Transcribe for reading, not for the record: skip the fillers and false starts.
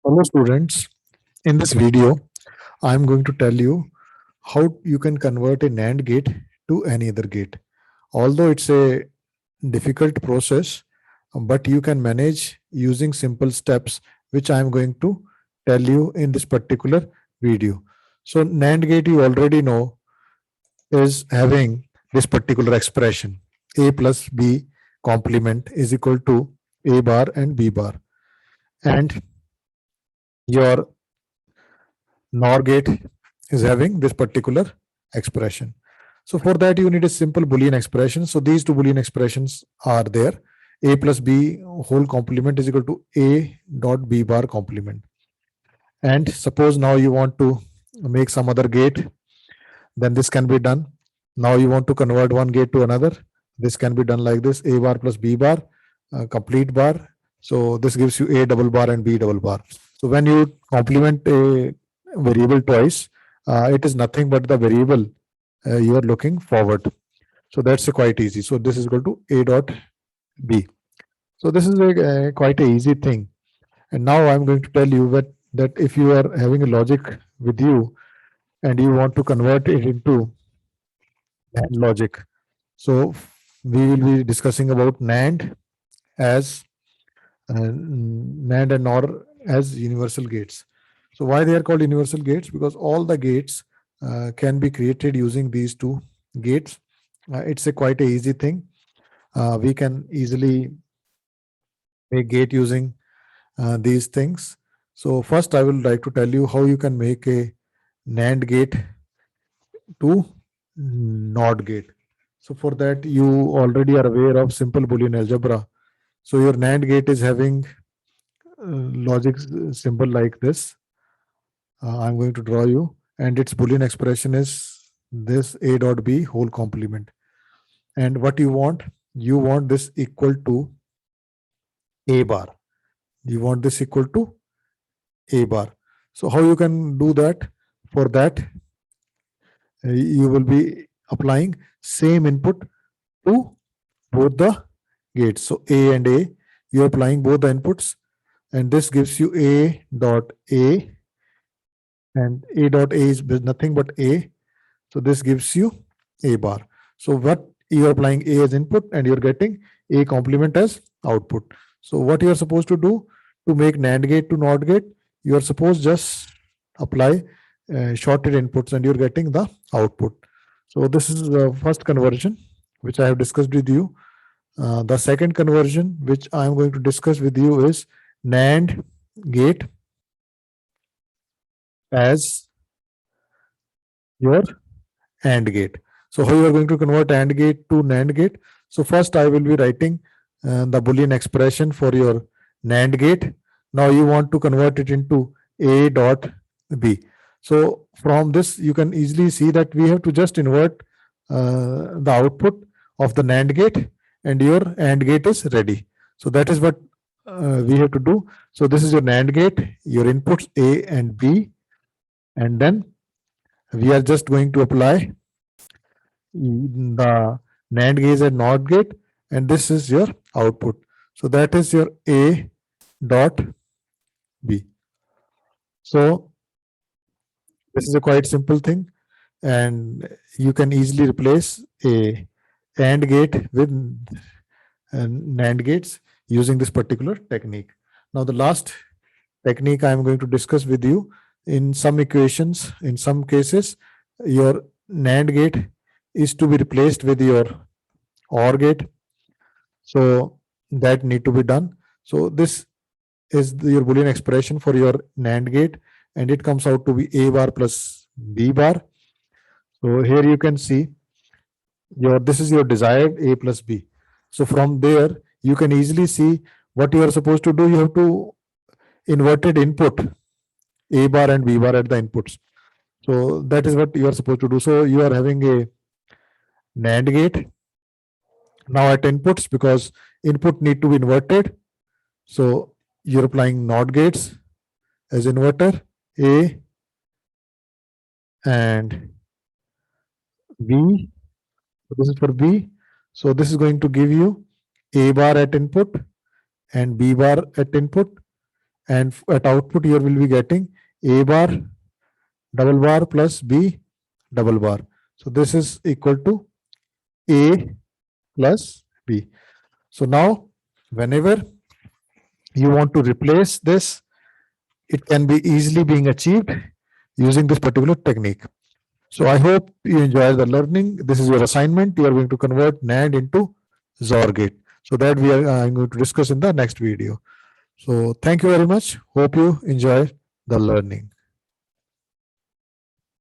Hello students, in this video I am going to tell you how you can convert a NAND gate to any other gate. Although it's a difficult process, but you can manage using simple steps which I am going to tell you in this particular video. So NAND gate you already know is having this particular expression a plus b complement is equal to a bar and b bar, and your NOR gate is having this particular expression. So for that you need a simple Boolean expression. So these two Boolean expressions are there. A plus B whole complement is equal to A dot B bar complement. And suppose now you want to make some other gate, then this can be done. Now you want to convert one gate to another. This can be done like this: A bar plus B bar, complete bar. So this gives you A double bar and B double bar. So when you complement a variable twice, it is nothing but the variable you are looking forward. So that's quite easy. So this is equal to A dot B. So this is quite a easy thing. And now I'm going to tell you that if you are having a logic with you and you want to convert it into NAND logic. So we will be discussing about NAND as NAND and NOR as universal gates. So why they are called universal gates? Because all the gates can be created using these two gates. It's a quite a easy thing. We can easily make gate using these things. So first I will like to tell you how you can make a NAND gate to NOT gate. So for that you already are aware of simple Boolean algebra. So your NAND gate is having logic symbol like this. I'm going to draw you, and its Boolean expression is this A dot B whole complement. And what you want this equal to A bar. You want this equal to A bar. So how you can do that? For that, you will be applying same input to both the gates. So A and A, you are applying both the inputs, and this gives you A dot A, and A dot A is nothing but A. So this gives you A bar. So what you are applying A as input and you're getting A complement as output. So what you are supposed to do to make NAND gate to NOT gate, you are supposed just apply shorted inputs and you're getting the output. So this is the first conversion which I have discussed with you. The second conversion which I am going to discuss with you is NAND gate as your AND gate. So how you are going to convert AND gate to NAND gate? So first I will be writing the Boolean expression for your NAND gate. Now you want to convert it into A dot B. So from this you can easily see that we have to just invert the output of the NAND gate and your AND gate is ready. So that is what we have to do. So this is your NAND gate, your inputs A and B, and then we are just going to apply the NAND gate and NOT gate, and this is your output. So that is your A dot B. So this is a quite simple thing, and you can easily replace a AND gate with NAND gates using this particular technique. Now the last technique I am going to discuss with you, in some equations, in some cases, your NAND gate is to be replaced with your OR gate. So that need to be done. So this is your Boolean expression for your NAND gate, and it comes out to be A bar plus B bar. So here you can see this is your desired A plus B. So from there you can easily see what you are supposed to do. You have to inverted input A bar and B bar at the inputs. So that is what you are supposed to do. So you are having a NAND gate now at inputs, because input need to be inverted. So you're applying NOT gates as inverter A and B. So this is for B. So this is going to give you A bar at input and B bar at input, and at output here will be getting A bar double bar plus B double bar. So this is equal to A plus B. So now whenever you want to replace this, it can be easily being achieved using this particular technique. So I hope you enjoy the learning. This is your assignment. You are going to convert NAND into XOR gate. So that we are I'm going to discuss in the next video. So thank you very much. Hope you enjoy the learning.